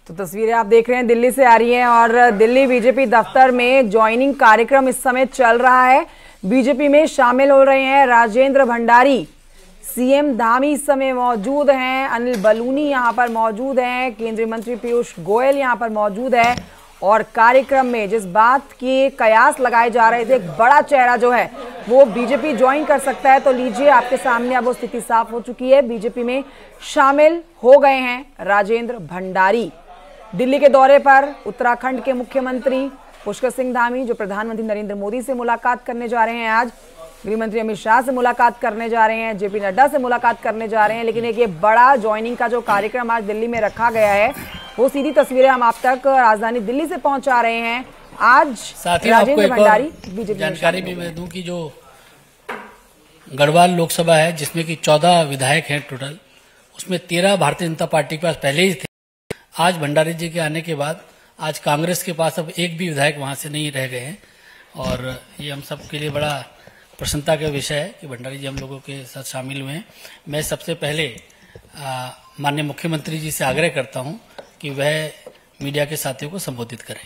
तो तस्वीरें आप देख रहे हैं दिल्ली से आ रही हैं और दिल्ली बीजेपी दफ्तर में ज्वाइनिंग कार्यक्रम इस समय चल रहा है। बीजेपी में शामिल हो रहे हैं राजेंद्र भंडारी, सीएम धामी इस समय मौजूद हैं, अनिल बलूनी यहां पर मौजूद हैं, केंद्रीय मंत्री पीयूष गोयल यहां पर मौजूद है। और कार्यक्रम में जिस बात के कयास लगाए जा रहे थे, एक बड़ा चेहरा जो है वो बीजेपी ज्वाइन कर सकता है, तो लीजिए आपके सामने अब वो स्थिति साफ हो चुकी है। बीजेपी में शामिल हो गए हैं राजेंद्र भंडारी। दिल्ली के दौरे पर उत्तराखंड के मुख्यमंत्री पुष्कर सिंह धामी, जो प्रधानमंत्री नरेंद्र मोदी से मुलाकात करने जा रहे हैं, आज गृह मंत्री अमित शाह से मुलाकात करने जा रहे हैं, जेपी नड्डा से मुलाकात करने जा रहे हैं। लेकिन एक ये बड़ा ज्वाइनिंग का जो कार्यक्रम आज दिल्ली में रखा गया है, वो सीधी तस्वीरें हम आप तक राजधानी दिल्ली से पहुंचा रहे हैं। आज राजेंद्र भंडारी बीजेपी जानकारी भी मैं दूं कि जो गढ़वाल लोकसभा है जिसमें कि 14 विधायक हैं टोटल, उसमें 13 भारतीय जनता पार्टी के पास पहले ही थे। आज भंडारी जी के आने के बाद आज कांग्रेस के पास अब एक भी विधायक वहां से नहीं रह गए हैं और ये हम सब के लिए बड़ा प्रसन्नता का विषय है कि भंडारी जी हम लोगों के साथ शामिल हुए हैं। मैं सबसे पहले माननीय मुख्यमंत्री जी से आग्रह करता हूं कि वह मीडिया के साथियों को संबोधित करें।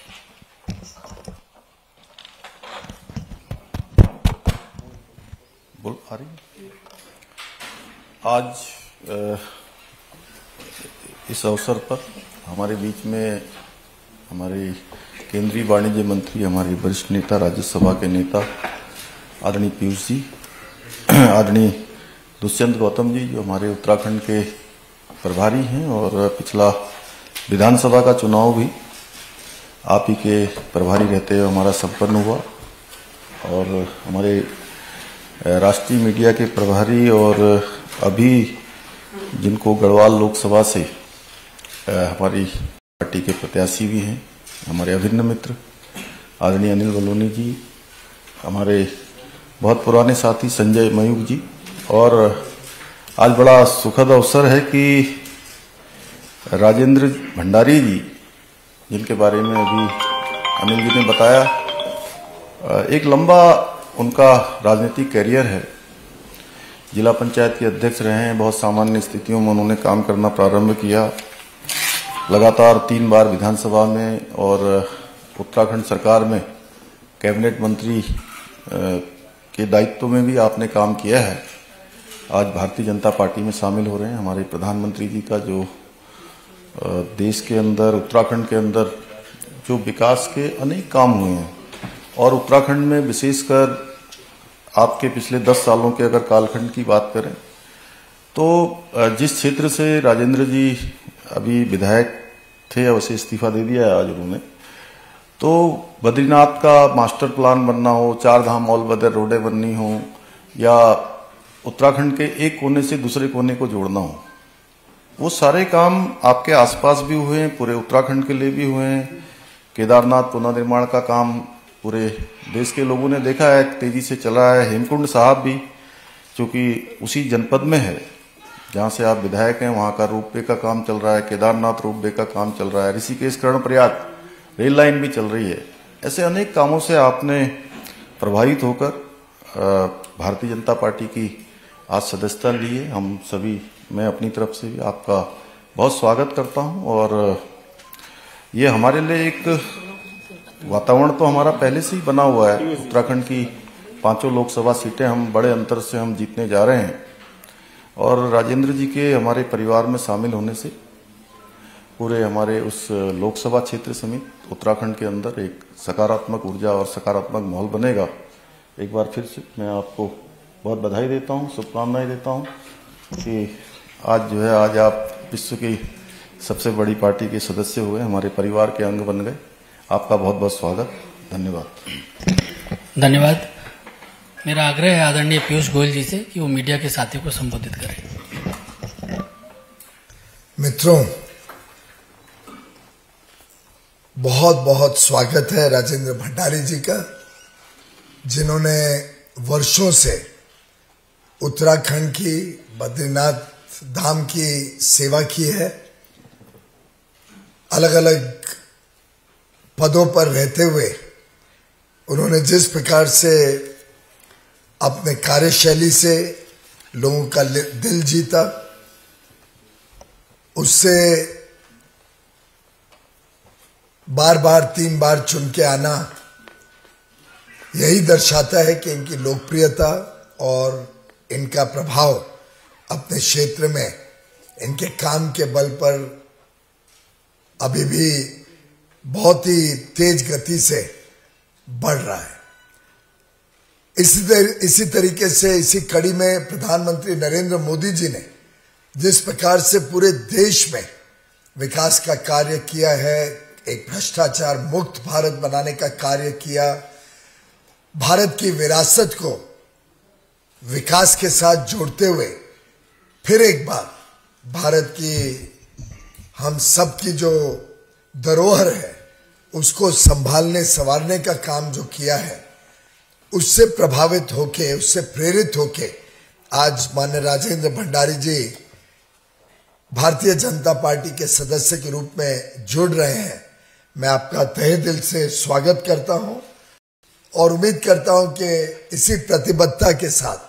आज इस अवसर पर हमारे बीच में हमारे केंद्रीय वाणिज्य मंत्री, हमारे वरिष्ठ नेता, राज्यसभा के नेता आदरणीय पीयूष जी, आदरणीय दुष्यंत गौतम जी, जो हमारे उत्तराखंड के प्रभारी हैं और पिछला विधानसभा का चुनाव भी आप ही के प्रभारी रहते हुए हमारा संपन्न हुआ, और हमारे राष्ट्रीय मीडिया के प्रभारी और अभी जिनको गढ़वाल लोकसभा से हमारी पार्टी के प्रत्याशी भी हैं, हमारे अभिन्न मित्र आदरणीय अनिल बलूनी जी, हमारे बहुत पुराने साथी संजय मयूख जी, और आज बड़ा सुखद अवसर है कि राजेंद्र भंडारी जी, जिनके बारे में अभी अनिल जी ने बताया, एक लंबा उनका राजनीतिक कैरियर है। जिला पंचायत के अध्यक्ष रहे हैं, बहुत सामान्य स्थितियों में उन्होंने काम करना प्रारंभ किया, लगातार 3 बार विधानसभा में और उत्तराखंड सरकार में कैबिनेट मंत्री के दायित्व में भी आपने काम किया है। आज भारतीय जनता पार्टी में शामिल हो रहे हैं। हमारे प्रधानमंत्री जी का जो देश के अंदर, उत्तराखंड के अंदर जो विकास के अनेक काम हुए हैं, और उत्तराखंड में विशेषकर आपके पिछले 10 सालों के अगर कालखंड की बात करें तो जिस क्षेत्र से राजेंद्र जी अभी विधायक थे, वैसे इस्तीफा दे दिया है आज उन्होंने, तो बद्रीनाथ का मास्टर प्लान बनना हो, 4 धाम ऑल वेदर रोडें बननी हो, या उत्तराखंड के एक कोने से दूसरे कोने को जोड़ना हो, वो सारे काम आपके आसपास भी हुए हैं, पूरे उत्तराखंड के लिए भी हुए हैं। केदारनाथ पुनर्निर्माण का काम पूरे देश के लोगों ने देखा है, तेजी से चला है। हेमकुंड साहब भी, चूंकि उसी जनपद में है जहां से आप विधायक हैं, वहां का रोपवे का काम चल रहा है, केदारनाथ रोपवे का काम चल रहा है, ऋषिकेश कर्णप्रयाग रेल लाइन भी चल रही है। ऐसे अनेक कामों से आपने प्रभावित होकर भारतीय जनता पार्टी की आज सदस्यता ली है। हम सभी, मैं अपनी तरफ से भी आपका बहुत स्वागत करता हूं, और ये हमारे लिए एक वातावरण तो हमारा पहले से ही बना हुआ है। उत्तराखंड की 5 लोकसभा सीटें हम बड़े अंतर से हम जीतने जा रहे हैं, और राजेंद्र जी के हमारे परिवार में शामिल होने से पूरे हमारे उस लोकसभा क्षेत्र समेत उत्तराखंड के अंदर एक सकारात्मक ऊर्जा और सकारात्मक माहौल बनेगा। एक बार फिर से मैं आपको बहुत बधाई देता हूं, शुभकामनाएं देता हूं कि आज जो है, आज आप विश्व की सबसे बड़ी पार्टी के सदस्य हुए, हमारे परिवार के अंग बन गए। आपका बहुत बहुत स्वागत, धन्यवाद। धन्यवाद। मेरा आग्रह है आदरणीय पीयूष गोयल जी से कि वो मीडिया के साथियों को संबोधित करें। मित्रों, बहुत बहुत स्वागत है राजेंद्र भंडारी जी का, जिन्होंने वर्षों से उत्तराखंड की, बद्रीनाथ धाम की सेवा की है। अलग अलग पदों पर रहते हुए उन्होंने जिस प्रकार से अपने कार्यशैली से लोगों का दिल जीता, उससे बार बार 3 बार चुन के आना यही दर्शाता है कि इनकी लोकप्रियता और इनका प्रभाव अपने क्षेत्र में इनके काम के बल पर अभी भी बहुत ही तेज गति से बढ़ रहा है। इसी तरीके से इसी कड़ी में प्रधानमंत्री नरेंद्र मोदी जी ने जिस प्रकार से पूरे देश में विकास का कार्य किया है, एक भ्रष्टाचार मुक्त भारत बनाने का कार्य किया, भारत की विरासत को विकास के साथ जोड़ते हुए फिर एक बार भारत की हम सब की जो धरोहर है उसको संभालने संवारने का काम जो किया है, उससे प्रभावित होके, उससे प्रेरित होके आज माननीय राजेंद्र भंडारी जी भारतीय जनता पार्टी के सदस्य के रूप में जुड़ रहे हैं। मैं आपका तहे दिल से स्वागत करता हूं और उम्मीद करता हूं कि इसी प्रतिबद्धता के साथ,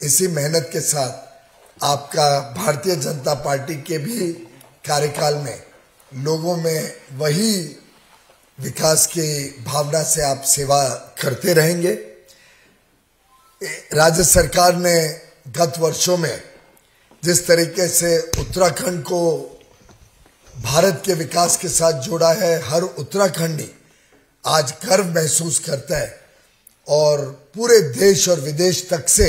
इसी मेहनत के साथ आपका भारतीय जनता पार्टी के भी कार्यकाल में लोगों में वही विकास की भावना से आप सेवा करते रहेंगे। राज्य सरकार ने गत वर्षों में जिस तरीके से उत्तराखंड को भारत के विकास के साथ जोड़ा है, हर उत्तराखंडी आज गर्व महसूस करता है और पूरे देश और विदेश तक से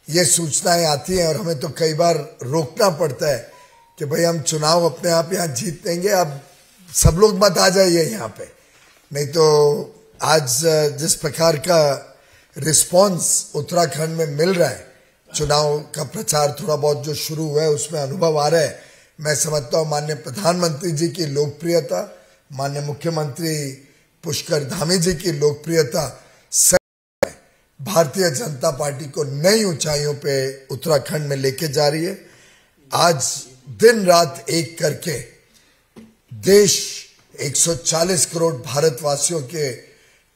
ये सूचनाएं आती हैं और हमें तो कई बार रोकना पड़ता है कि भाई हम चुनाव अपने आप यहाँ जीत लेंगे, अब सब लोग मत आ जाइए यहाँ पे। नहीं तो आज जिस प्रकार का रिस्पांस उत्तराखंड में मिल रहा है, चुनाव का प्रचार थोड़ा बहुत जो शुरू हुआ है उसमें अनुभव आ रहा है। मैं समझता हूँ माननीय प्रधानमंत्री जी की लोकप्रियता, माननीय मुख्यमंत्री पुष्कर धामी जी की लोकप्रियता भारतीय जनता पार्टी को नई ऊंचाइयों पे उत्तराखंड में लेके जा रही है। आज दिन रात एक करके देश 140 करोड़ भारतवासियों के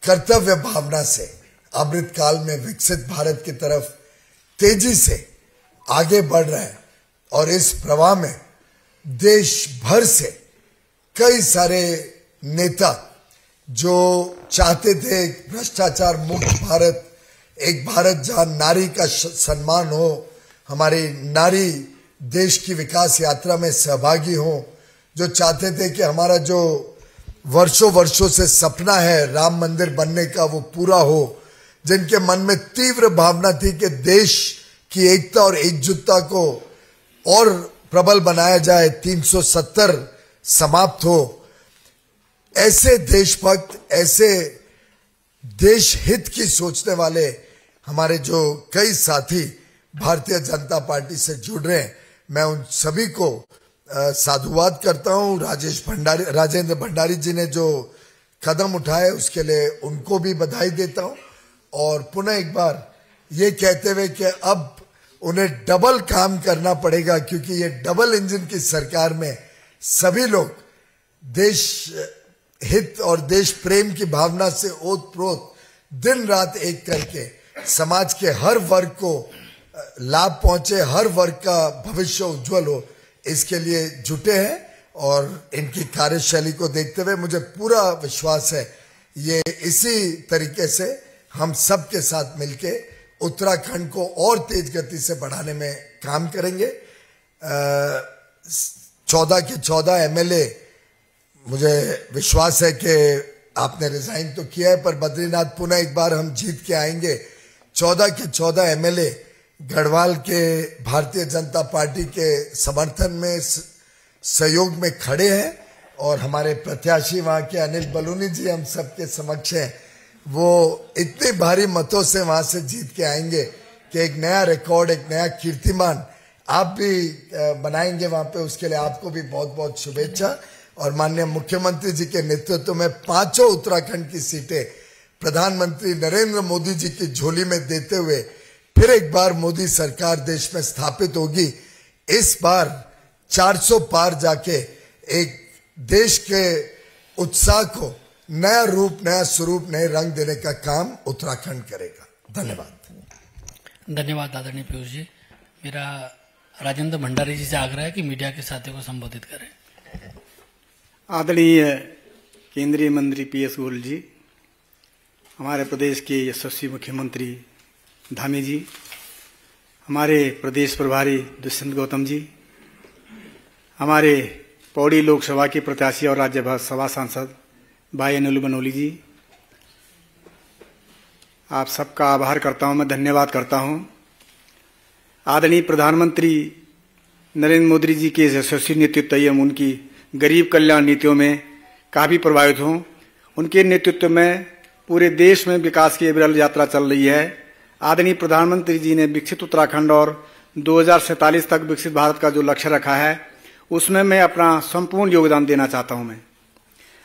कर्तव्य भावना से अमृत काल में विकसित भारत की तरफ तेजी से आगे बढ़ रहा है और इस प्रवाह में देश भर से कई सारे नेता जो चाहते थे भ्रष्टाचार मुक्त भारत, एक भारत जहां नारी का सम्मान हो, हमारी नारी देश की विकास यात्रा में सहभागी हो, जो चाहते थे कि हमारा जो वर्षों से सपना है राम मंदिर बनने का वो पूरा हो, जिनके मन में तीव्र भावना थी कि देश की एकता और एकजुटता को और प्रबल बनाया जाए, 370 समाप्त हो, ऐसे देशभक्त, ऐसे देश हित की सोचने वाले हमारे जो कई साथी भारतीय जनता पार्टी से जुड़ रहे हैं, मैं उन सभी को साधुवाद करता हूं। राजेंद्र भंडारी जी ने जो कदम उठाए उसके लिए उनको भी बधाई देता हूं और पुनः एक बार ये कहते हुए कि अब उन्हें डबल काम करना पड़ेगा, क्योंकि ये डबल इंजन की सरकार में सभी लोग देश हित और देश प्रेम की भावना से ओतप्रोत दिन रात एक करके समाज के हर वर्ग को लाभ पहुंचे, हर वर्ग का भविष्य उज्जवल हो, इसके लिए जुटे हैं। और इनकी कार्यशैली को देखते हुए मुझे पूरा विश्वास है ये इसी तरीके से हम सब के साथ मिलके उत्तराखंड को और तेज गति से बढ़ाने में काम करेंगे। 14 के 14 एमएलए, मुझे विश्वास है कि आपने रिजाइन तो किया है, पर बद्रीनाथ पुनः एक बार हम जीत के आएंगे। 14 के 14 एमएलए गढ़वाल के भारतीय जनता पार्टी के समर्थन में, सहयोग में खड़े हैं और हमारे प्रत्याशी वहां के अनिल बलूनी जी हम सबके समक्ष हैं। वो इतने भारी मतों से वहां से जीत के आएंगे कि एक नया रिकॉर्ड, एक नया कीर्तिमान आप भी बनाएंगे वहां पे। उसके लिए आपको भी बहुत बहुत शुभेच्छा। और माननीय मुख्यमंत्री जी के नेतृत्व में 5 उत्तराखंड की सीटें प्रधानमंत्री नरेंद्र मोदी जी की झोली में देते हुए फिर एक बार मोदी सरकार देश में स्थापित होगी। इस बार 400 पार जाके एक देश के उत्साह को नया रूप, नया स्वरूप, नए रंग देने का काम उत्तराखंड करेगा। धन्यवाद। धन्यवाद आदरणीय पीयूष जी। मेरा राजेंद्र भंडारी जी से आग्रह है कि मीडिया के साथियों को संबोधित करें। आदरणीय केंद्रीय मंत्री पीयूष गोयल जी, हमारे प्रदेश के यशस्वी मुख्यमंत्री धामी जी, हमारे प्रदेश प्रभारी दुष्यंत गौतम जी, हमारे पौड़ी लोकसभा के प्रत्याशी और राज्यसभा सांसद भाई अनिल बनोली जी, आप सबका आभार करता हूं, मैं धन्यवाद करता हूं। आदरणीय प्रधानमंत्री नरेंद्र मोदी जी के यशस्वी नेतृत्व एवं उनकी गरीब कल्याण नीतियों में काफी प्रभावित हूं। उनके नेतृत्व में पूरे देश में विकास की अविरल यात्रा चल रही है। आदरणीय प्रधानमंत्री जी ने विकसित उत्तराखंड और 2047 तक विकसित भारत का जो लक्ष्य रखा है, उसमें मैं अपना संपूर्ण योगदान देना चाहता हूं। मैं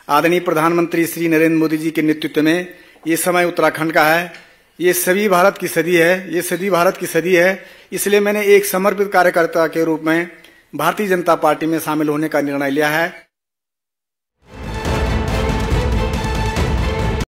आदरणीय प्रधानमंत्री श्री नरेंद्र मोदी जी के नेतृत्व में ये समय उत्तराखंड का है। ये सभी भारत की सदी है, ये सदी भारत की सदी है। इसलिए मैंने एक समर्पित कार्यकर्ता के रूप में भारतीय जनता पार्टी में शामिल होने का निर्णय लिया है।